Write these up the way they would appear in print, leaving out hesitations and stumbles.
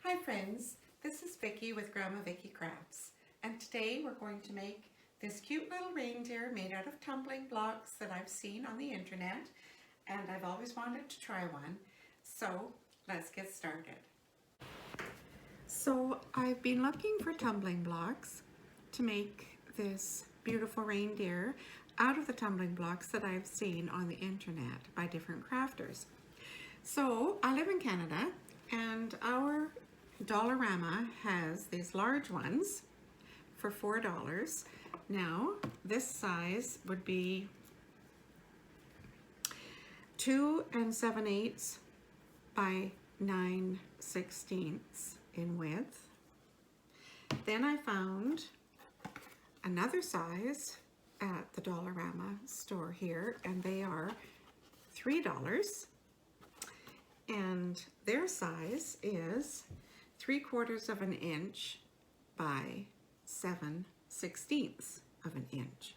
Hi friends, this is Vicki with Grandma Vicki Crafts, and today we're going to make this cute little reindeer made out of tumbling blocks that I've seen on the internet, and I've always wanted to try one. So let's get started. So I've been looking for tumbling blocks to make this beautiful reindeer out of the tumbling blocks that I've seen on the internet by different crafters. So I live in Canada, and our Dollarama has these large ones for $4. Now this size would be 2 7/8 by 9/16 in width. Then I found another size at the Dollarama store here, and they are $3, and their size is 3/4 of an inch by 7/16 of an inch.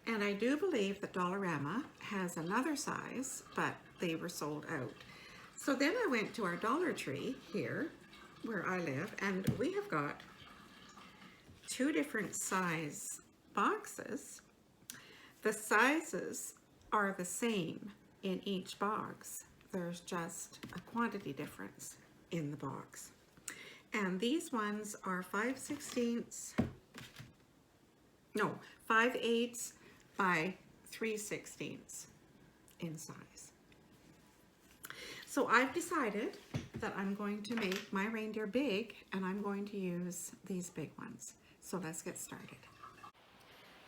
And I do believe that Dollarama has another size, but they were sold out. So then I went to our Dollar Tree here where I live, and we have got two different size boxes. The sizes are the same in each box. There's just a quantity difference in the box. And these ones are 5/8 by 3/16 in size. So I've decided that I'm going to make my reindeer big, and I'm going to use these big ones. So let's get started.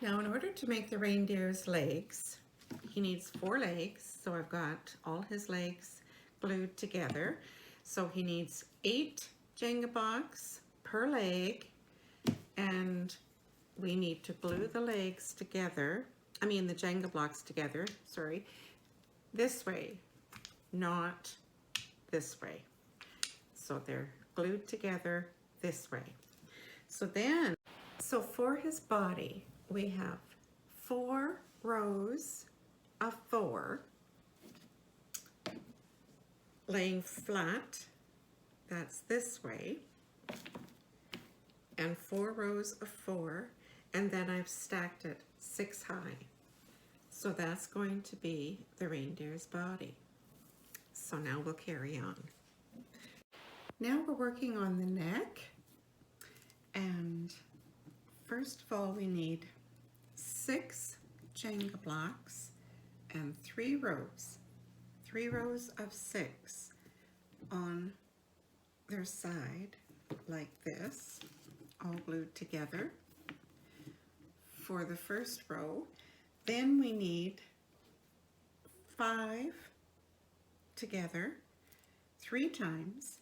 Now, in order to make the reindeer's legs, he needs 4 legs. So I've got all his legs glued together. So he needs 8 Jenga blocks per leg, and we need to glue the legs together. I mean the Jenga blocks together, sorry, this way, not this way. So they're glued together this way. So for his body, we have 4 rows of 4 laying flat, that's this way, and 4 rows of 4, and then I've stacked it 6 high. So that's going to be the reindeer's body. So now we'll carry on. Now we're working on the neck, and first of all we need 6 Jenga blocks and 3 rows of 6 on their side like this, all glued together for the first row. Then we need 5 together 3 times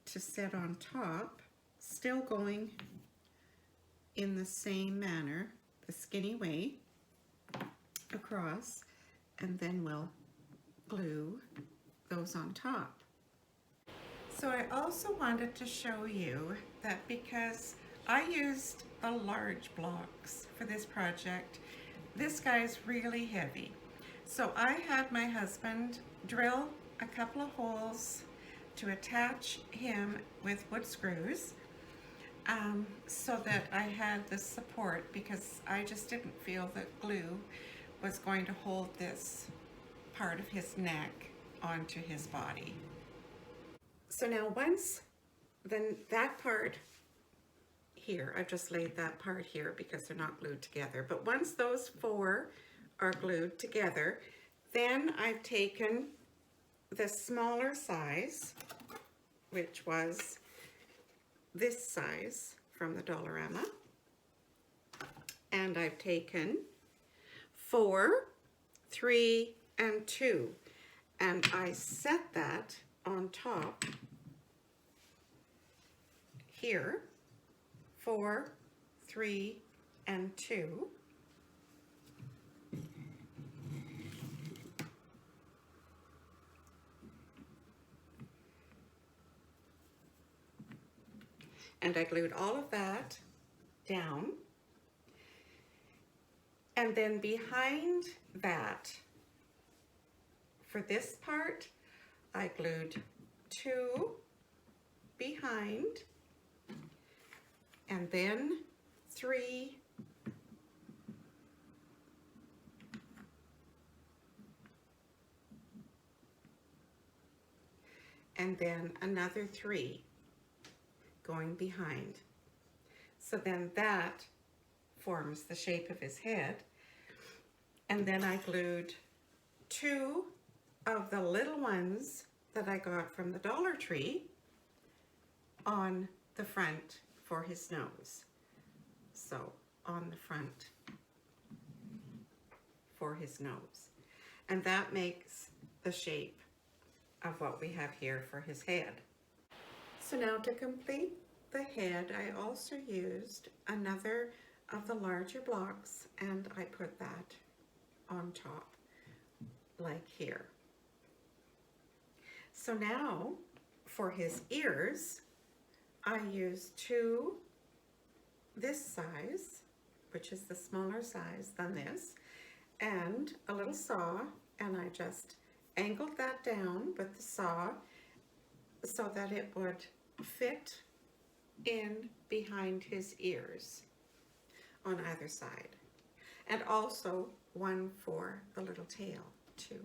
to set on top, still going in the same manner, the skinny way across, and then we'll glue those on top. So I also wanted to show you that because I used the large blocks for this project, this guy's really heavy. So I had my husband drill a couple of holes to attach him with wood screws, so that I had the support, because I just didn't feel that glue was going to hold this part of his neck onto his body. So now then that part here, I've just laid that part here because they're not glued together, but once those 4 are glued together, then I've taken the smaller size, which was this size from the Dollarama, and I've taken 4, 3, and 2, and I set that on top here, 4, 3, and 2. And I glued all of that down. And then behind that, for this part, I glued 2 behind, and then 3, and then another 3 going behind. So then that forms the shape of his head. And then I glued 2 of the little ones that I got from the Dollar Tree on the front for his nose. So on the front for his nose. And that makes the shape of what we have here for his head. So now to complete the head, I also used another of the larger blocks and I put that on top like here. So now for his ears, I used 2 this size, which is the smaller size than this, and a little saw, and I just angled that down with the saw so that it would fit in behind his ears on either side, and also one for the little tail too.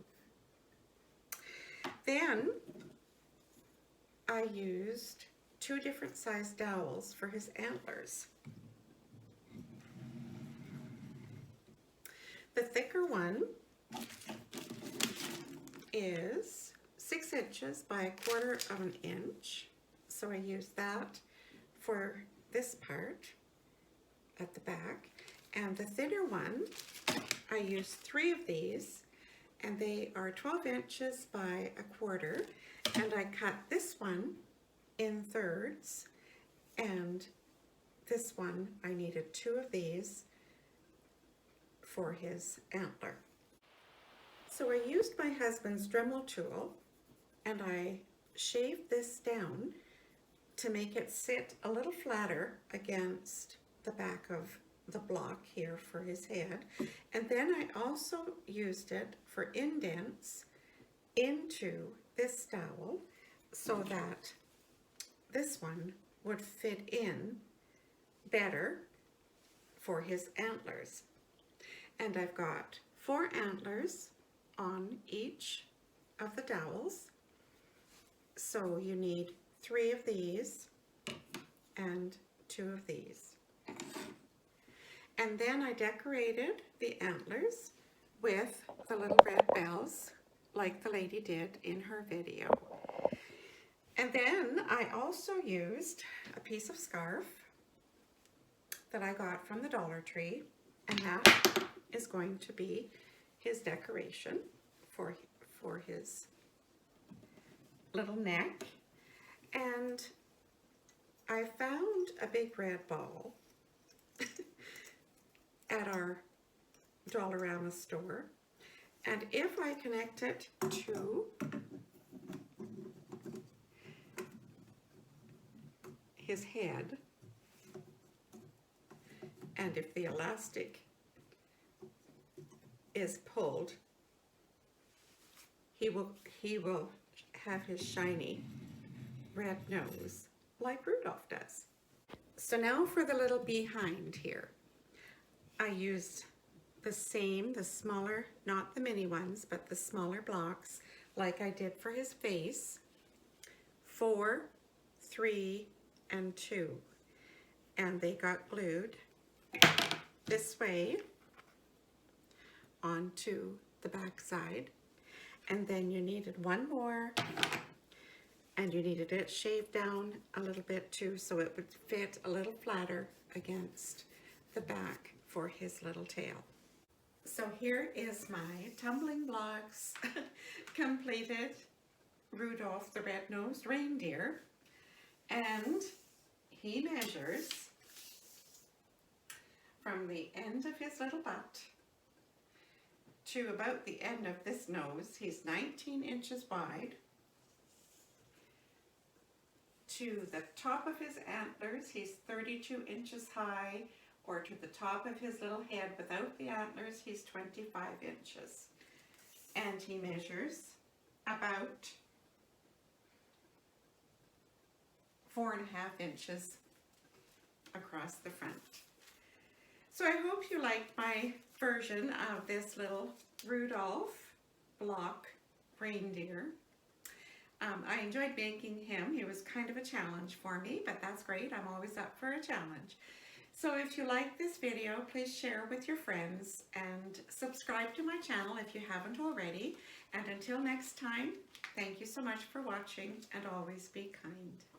Then I used 2 different size dowels for his antlers. The thicker one is 6 inches by 1/4 inch. So I used that for this part at the back. And the thinner one, I used 3 of these, and they are 12 inches by 1/4. And I cut this one in thirds, and this one I needed 2 of these for his antler. So I used my husband's Dremel tool and I shaved this down to make it sit a little flatter against the back of the block here for his head. And then I also used it for indents into this dowel so that this one would fit in better for his antlers. And I've got 4 antlers on each of the dowels. So you need 3 of these and 2 of these. And then I decorated the antlers with the little red bells like the lady did in her video. And then I also used a piece of scarf that I got from the Dollar Tree, and that is going to be his decoration for his little neck. And I found a big red ball at our Dollarama store, and if I connect it to his head, and if the elastic is pulled, he will have his shiny red nose like Rudolph does. So now for the little behind here. I used the smaller, not the mini ones, but the smaller blocks like I did for his face. 4, 3, and 2. And they got glued this way onto the back side. And then you needed one more, and you needed it shaved down a little bit too so it would fit a little flatter against the back for his little tail. So here is my Tumbling Blocks completed Rudolph the Red-Nosed Reindeer, and he measures from the end of his little butt to about the end of this nose. He's 19 inches wide. To the top of his antlers, he's 32 inches high, or to the top of his little head without the antlers, he's 25 inches. And he measures about 4.5 inches across the front. So I hope you liked my version of this little Rudolph block reindeer. I enjoyed making him. He was kind of a challenge for me, but that's great. I'm always up for a challenge. So if you like this video, please share with your friends and subscribe to my channel if you haven't already. And until next time, thank you so much for watching, and always be kind.